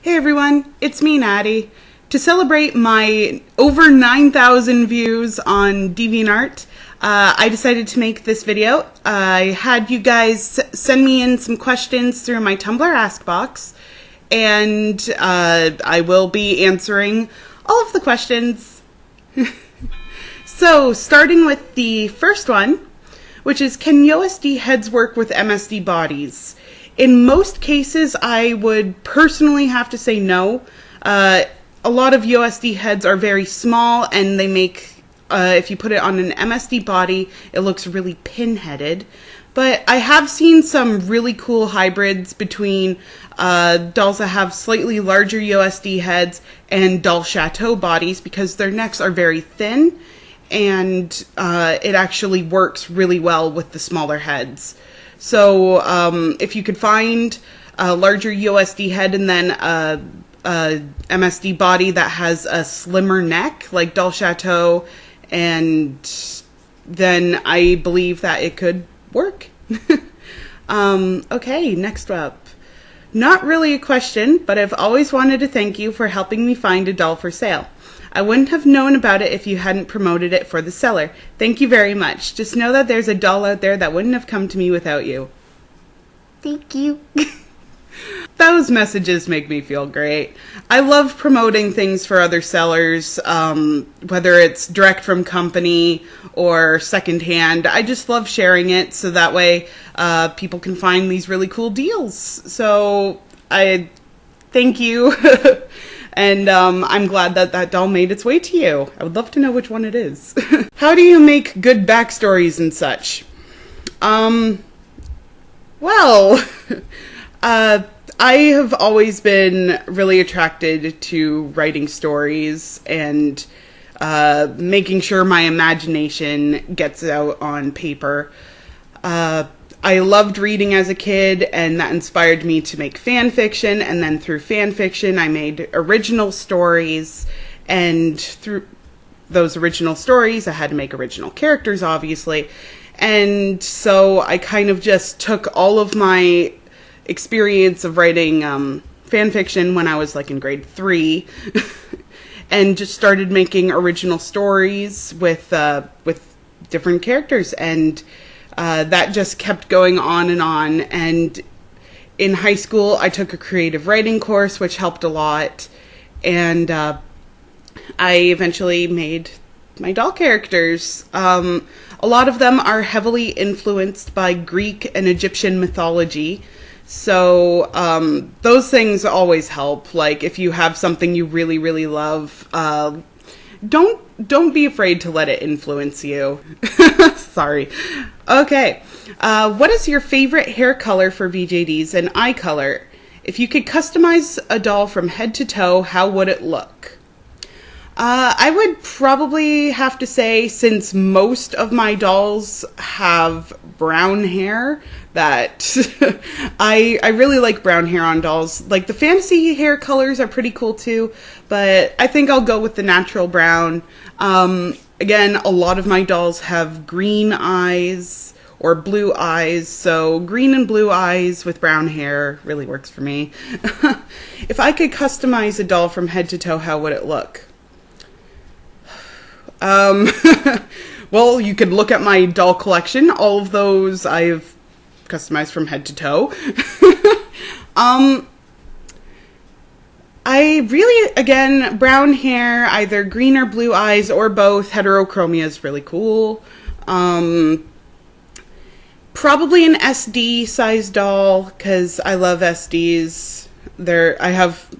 Hey everyone, it's me, Natty. To celebrate my over 9,000 views on DeviantArt, I decided to make this video. I had you guys send me in some questions through my Tumblr Ask box, and I will be answering all of the questions. So, starting with the first one, which is, can USD heads work with MSD bodies? In most cases, I would personally have to say no. A lot of USD heads are very small, and they make, if you put it on an MSD body, it looks really pinheaded. But I have seen some really cool hybrids between dolls that have slightly larger USD heads and doll chateau bodies, because their necks are very thin, and it actually works really well with the smaller heads. So if you could find a larger USD head and then a MSD body that has a slimmer neck, like Doll Chateau, and then I believe that it could work. Okay, next up. Not really a question, but I've always wanted to thank you for helping me find a doll for sale. I wouldn't have known about it if you hadn't promoted it for the seller. Thank you very much. Just know that there's a doll out there that wouldn't have come to me without you. Thank you. Those messages make me feel great. I love promoting things for other sellers, whether it's direct from company or secondhand. I just love sharing it so that way people can find these really cool deals. So I thank you. And I'm glad that that doll made its way to you. I would love to know which one it is. How do you make good backstories and such? Well, I have always been really attracted to writing stories and making sure my imagination gets out on paper. I loved reading as a kid, and that inspired me to make fan fiction, and then through fan fiction I made original stories, and through those original stories I had to make original characters, obviously, and so I kind of just took all of my experience of writing fan fiction when I was like in grade 3 and just started making original stories with different characters, and that just kept going on. And in high school, I took a creative writing course, which helped a lot. And I eventually made my doll characters. A lot of them are heavily influenced by Greek and Egyptian mythology. So those things always help. Like if you have something you really, really love, don't be afraid to let it influence you. Sorry. Okay. What is your favorite hair color for VJDs and eye color? If you could customize a doll from head to toe, how would it look? I would probably have to say, since most of my dolls have brown hair, that I really like brown hair on dolls. Like the fantasy hair colors are pretty cool too, but I think I'll go with the natural brown. Again, a lot of my dolls have green eyes or blue eyes, so green and blue eyes with brown hair really works for me. If I could customize a doll from head to toe, how would it look? Well, you could look at my doll collection. All of those I've customized from head to toe. I really, again, brown hair, either green or blue eyes or both. Heterochromia is really cool. Probably an SD size doll, because I love SDs. I have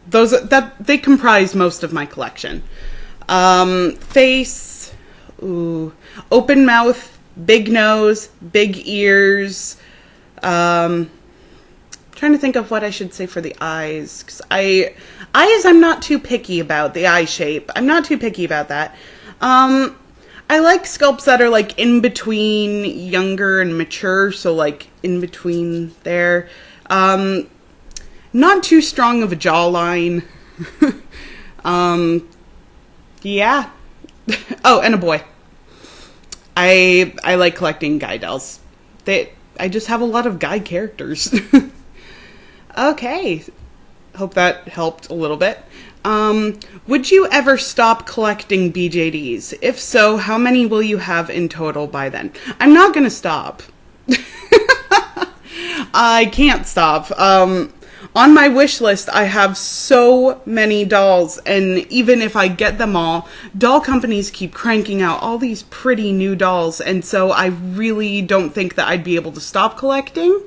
those that they comprise most of my collection. Face, ooh, open mouth, big nose, big ears. Trying to think of what I should say for the eyes, because I'm not too picky about the eye shape. I'm not too picky about that. I like sculpts that are like in between younger and mature, so like in between there. Not too strong of a jawline. Yeah. Oh, and a boy. I like collecting guy dolls. I just have a lot of guy characters. Okay. hope that helped a little bit. Would you ever stop collecting BJDs? If so, how many will you have in total by then? I'm not going to stop. I can't stop. On my wish list, I have so many dolls, and even if I get them all, doll companies keep cranking out all these pretty new dolls, and so I really don't think that I'd be able to stop collecting.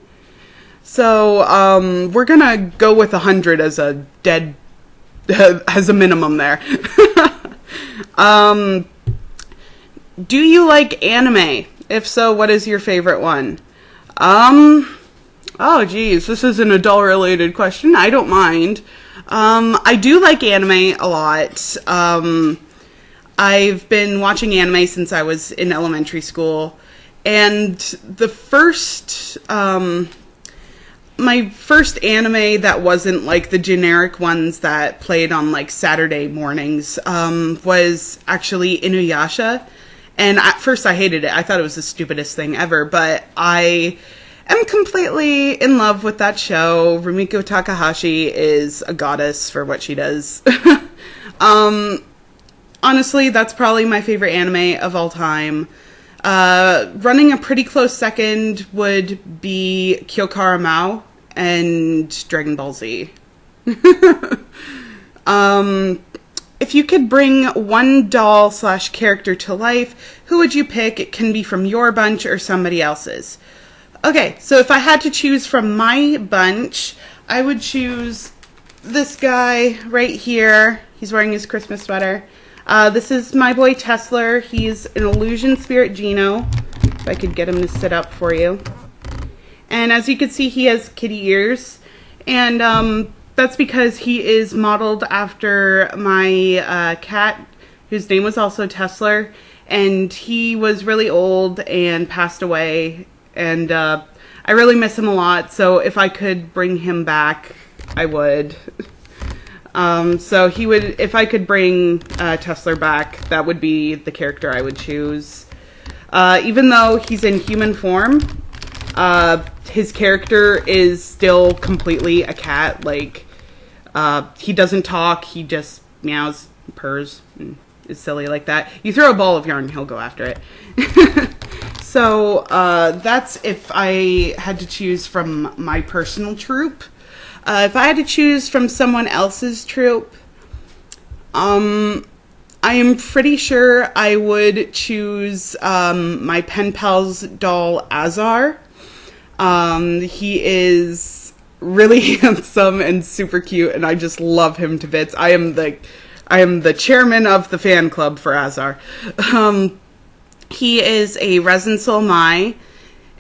So, we're gonna go with 100 as a as a minimum there. Do you like anime? If so, what is your favorite one? Oh geez, this is an adult-related question. I don't mind. I do like anime a lot. I've been watching anime since I was in elementary school, and the first, my first anime that wasn't like the generic ones that played on like Saturday mornings, was actually Inuyasha. And at first I hated it. I thought it was the stupidest thing ever, but I am completely in love with that show. Rumiko Takahashi is a goddess for what she does. Honestly, that's probably my favorite anime of all time. Running a pretty close second would be Kyokara Mao and Dragon Ball Z. If you could bring one doll / character to life, who would you pick? It can be from your bunch or somebody else's. Okay, so if I had to choose from my bunch, I would choose this guy right here. He's wearing his Christmas sweater. This is my boy Tesla. He's an illusion spirit Geno. If I could get him to sit up for you. And as you can see, he has kitty ears. And that's because he is modeled after my cat, whose name was also Tesla. And he was really old and passed away. And I really miss him a lot. So if I could bring him back, I would. So he would, if I could bring Tesla back, that would be the character I would choose. Even though he's in human form, his character is still completely a cat. Like, he doesn't talk, he just meows, purrs, and is silly like that. You throw a ball of yarn, he'll go after it. So, that's if I had to choose from my personal troupe. If I had to choose from someone else's troupe, I am pretty sure I would choose my pen pal's doll Azar. He is really handsome and super cute, and I just love him to bits. I am the chairman of the fan club for Azar. He is a resin soul Mai,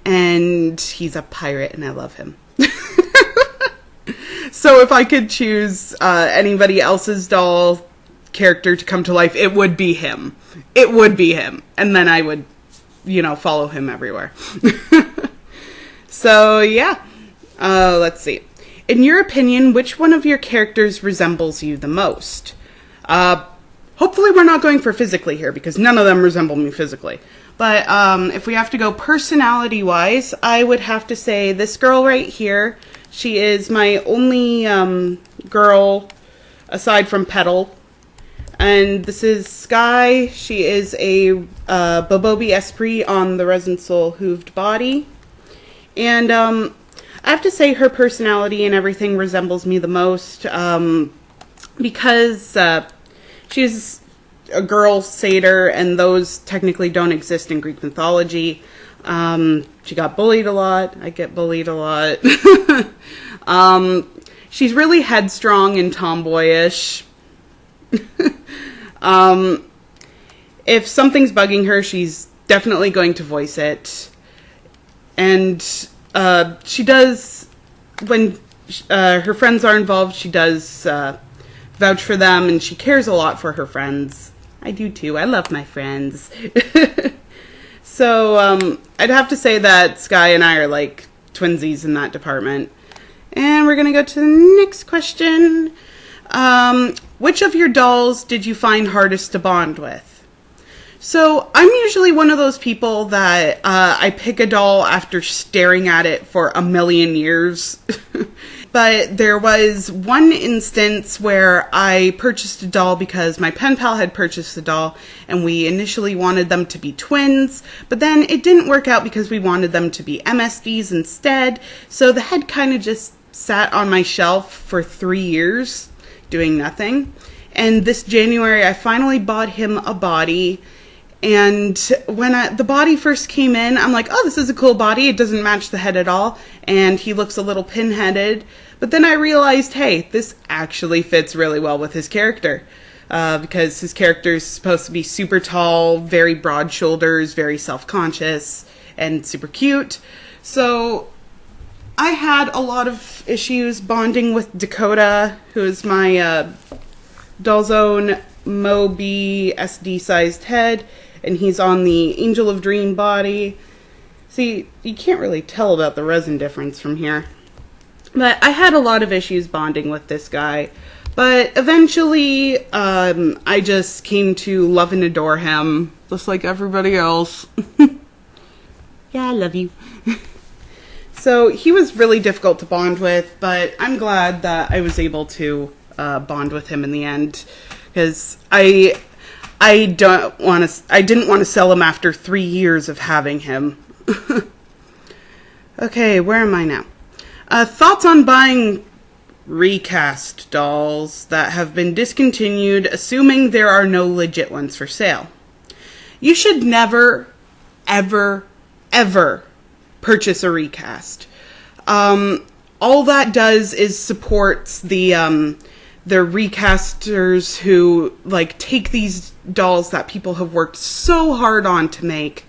and he's a pirate, and I love him. So if I could choose anybody else's doll character to come to life, it would be him. It would be him. And then I would, follow him everywhere. So, yeah. Let's see. In your opinion, which one of your characters resembles you the most? Hopefully we're not going for physically here, because none of them resemble me physically. But if we have to go personality-wise, I would have to say this girl right here. She is my only girl aside from Petal. And this is Sky. She is a Bobobi Esprit on the Resin Soul Hooved Body. And I have to say her personality and everything resembles me the most because she's a girl satyr, and those technically don't exist in Greek mythology. She got bullied a lot. I get bullied a lot. She's really headstrong and tomboyish. If something's bugging her, she's definitely going to voice it. And she does, when her friends are involved, she does vouch for them, and she cares a lot for her friends. I do too. I love my friends. So I'd have to say that Sky and I are like twinsies in that department. And we're going to go to the next question. Which of your dolls did you find hardest to bond with? So I'm usually one of those people that I pick a doll after staring at it for a million years. But there was one instance where I purchased a doll because my pen pal had purchased a doll, and we initially wanted them to be twins, but then it didn't work out because we wanted them to be MSDs instead. So the head kind of just sat on my shelf for 3 years doing nothing. And this January I finally bought him a body. And when the body first came in, I'm like, oh, this is a cool body. It doesn't match the head at all. And he looks a little pinheaded. But then I realized, hey, this actually fits really well with his character. Because his character is supposed to be super tall, very broad shoulders, very self-conscious, and super cute. So I had a lot of issues bonding with Dakota, who is my Doll's Own Moby SD-sized head. And he's on the Angel of Dream body. See, you can't really tell about the resin difference from here. But I had a lot of issues bonding with this guy. But eventually, I just came to love and adore him, just like everybody else. Yeah, I love you. So he was really difficult to bond with, but I'm glad that I was able to bond with him in the end. Because I didn't want to sell him after 3 years of having him. Okay, where am I now? Thoughts on buying recast dolls that have been discontinued, assuming there are no legit ones for sale. You should never, ever, ever purchase a recast. All that does is supports the recasters who take these dolls that people have worked so hard on to make,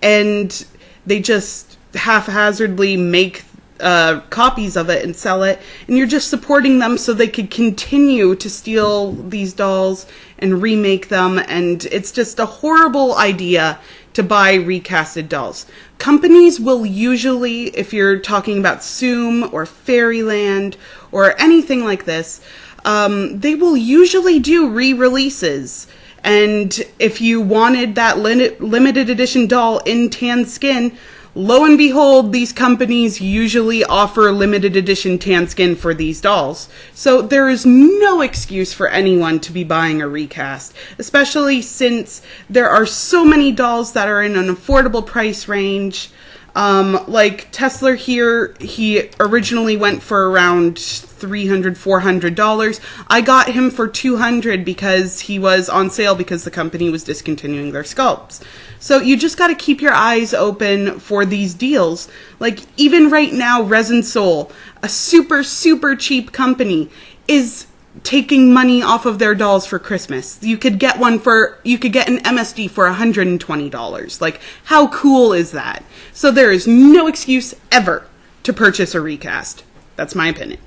and they just haphazardly make copies of it and sell it, and you're just supporting them so they could continue to steal these dolls and remake them, and it's just a horrible idea to buy recasted dolls. Companies will usually, if you're talking about Zoom or Fairyland or anything like this, they will usually do re-releases. And if you wanted that limited edition doll in tan skin, lo and behold, these companies usually offer limited edition tan skin for these dolls. So there is no excuse for anyone to be buying a recast, especially since there are so many dolls that are in an affordable price range. Like Tesla here, he originally went for around $300, $400. I got him for $200 because he was on sale because the company was discontinuing their sculpts. So you just got to keep your eyes open for these deals. Like even right now, Resin Soul, a super, super cheap company, is taking money off of their dolls for Christmas. You could get an MSD for $120. Like, how cool is that? So there is no excuse ever to purchase a recast. That's my opinion.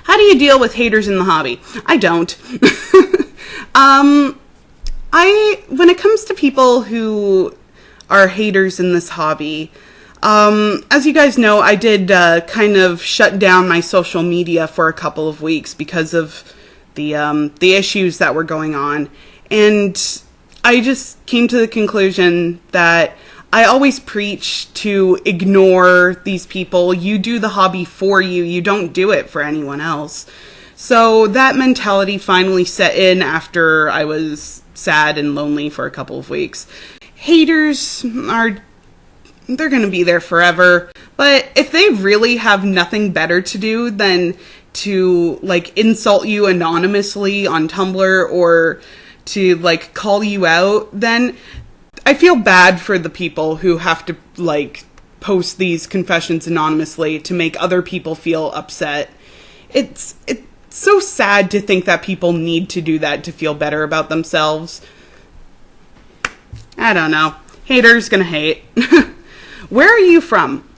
How do you deal with haters in the hobby? I don't. When it comes to people who are haters in this hobby, as you guys know, I did kind of shut down my social media for a couple of weeks because of the issues that were going on. And I just came to the conclusion that I always preach to ignore these people. You do the hobby for you. You don't do it for anyone else. So that mentality finally set in after I was sad and lonely for a couple of weeks. Haters they're going to be there forever. But if they really have nothing better to do than to insult you anonymously on Tumblr or to call you out, then I feel bad for the people who have to post these confessions anonymously to make other people feel upset. It's so sad to think that people need to do that to feel better about themselves. I don't know. Haters gonna hate. Where are you from?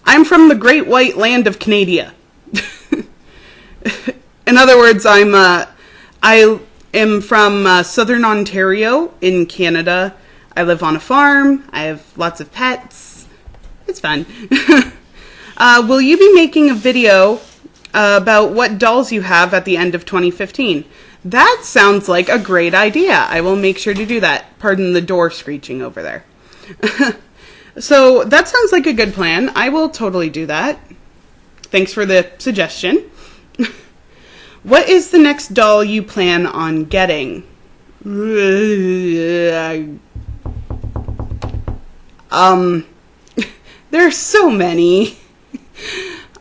I'm from the great white land of Canada. In other words, I am from southern Ontario in Canada. I live on a farm. I have lots of pets. It's fun. Will you be making a video about what dolls you have at the end of 2015? That sounds like a great idea. I will make sure to do that. Pardon the door screeching over there. So that sounds like a good plan. I will totally do that. thanks for the suggestion. What is the next doll you plan on getting? There are so many.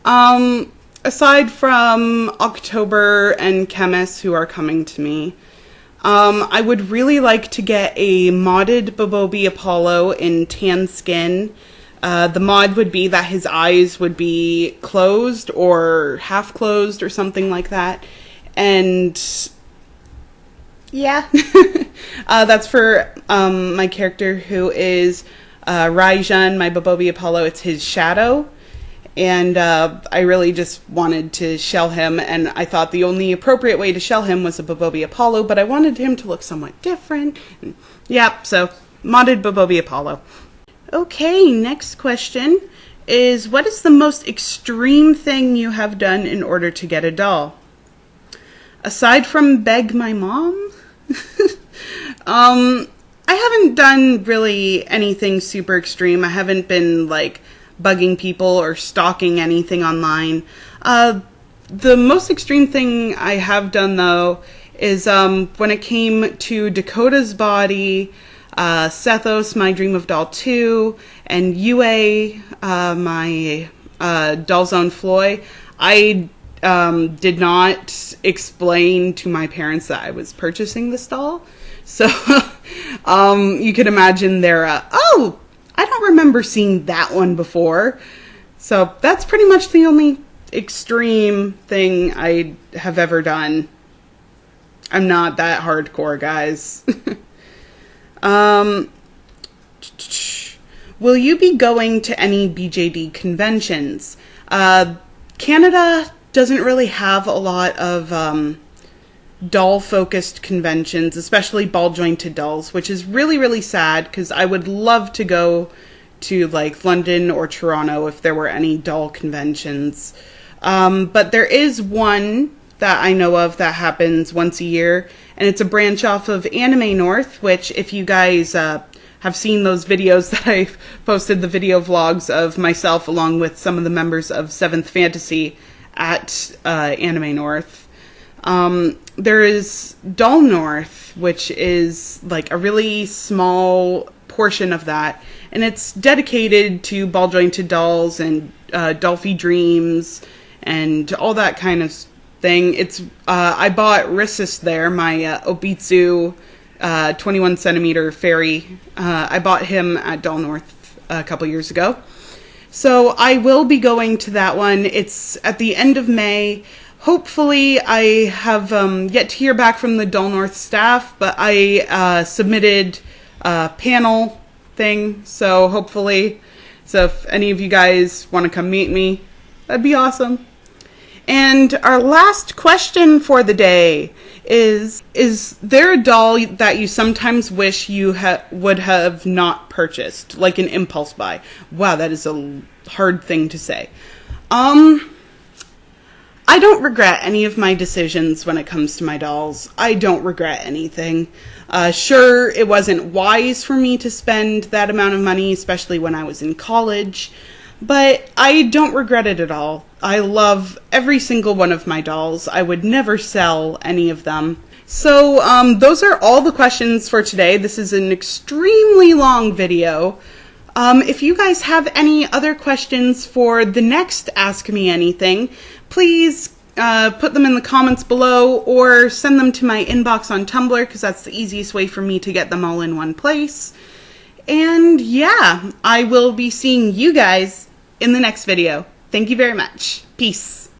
Aside from October and Chemists who are coming to me, I would really like to get a modded Bobobi Apollo in tan skin. The mod would be that his eyes would be closed or half closed or something like that. And yeah, that's for my character who is Raijan, my Bobobi Apollo. It's his shadow. And I really just wanted to shell him, and I thought the only appropriate way to shell him was a Bobobi Apollo, but I wanted him to look somewhat different. And, yeah, so modded Bobobi Apollo. Okay, next question is, what is the most extreme thing you have done in order to get a doll? Aside from beg my mom? I haven't done really anything super extreme. I haven't been, like, bugging people or stalking anything online. The most extreme thing I have done, though, is when it came to Dakota's body, Sethos, my Dream of Doll 2, and Yue, my Doll Zone Floy, I did not explain to my parents that I was purchasing this doll. So you could imagine their, oh, I don't remember seeing that one before. So that's pretty much the only extreme thing I have ever done. I'm not that hardcore, guys. Will you be going to any BJD conventions? Canada doesn't really have a lot of doll-focused conventions, especially ball-jointed dolls, which is really, really sad, because I would love to go to, like, London or Toronto if there were any doll conventions. But there is one that I know of that happens once a year, and it's a branch off of Anime North, which, if you guys have seen those videos that I've posted, the video vlogs of myself along with some of the members of 7th Fantasy at Anime North. There is Doll North, which is like a really small portion of that, and it's dedicated to ball jointed dolls and Dolphy Dreams and all that kind of thing. It's I bought Rissus there, my Obitsu 21 centimeter fairy. I bought him at Doll North a couple years ago. So I will be going to that one. It's at the end of May. Hopefully, I have yet to hear back from the Doll North staff, but I submitted a panel thing, so hopefully, if any of you guys want to come meet me, that'd be awesome. And our last question for the day is there a doll that you sometimes wish you would have not purchased, like an impulse buy? Wow, that is a hard thing to say. I don't regret any of my decisions when it comes to my dolls. I don't regret anything. Sure, it wasn't wise for me to spend that amount of money, especially when I was in college, but I don't regret it at all. I love every single one of my dolls. I would never sell any of them. So, those are all the questions for today. This is an extremely long video. If you guys have any other questions for the next Ask Me Anything, please put them in the comments below or send them to my inbox on Tumblr, because that's the easiest way for me to get them all in one place. And yeah, I will be seeing you guys in the next video. Thank you very much. Peace.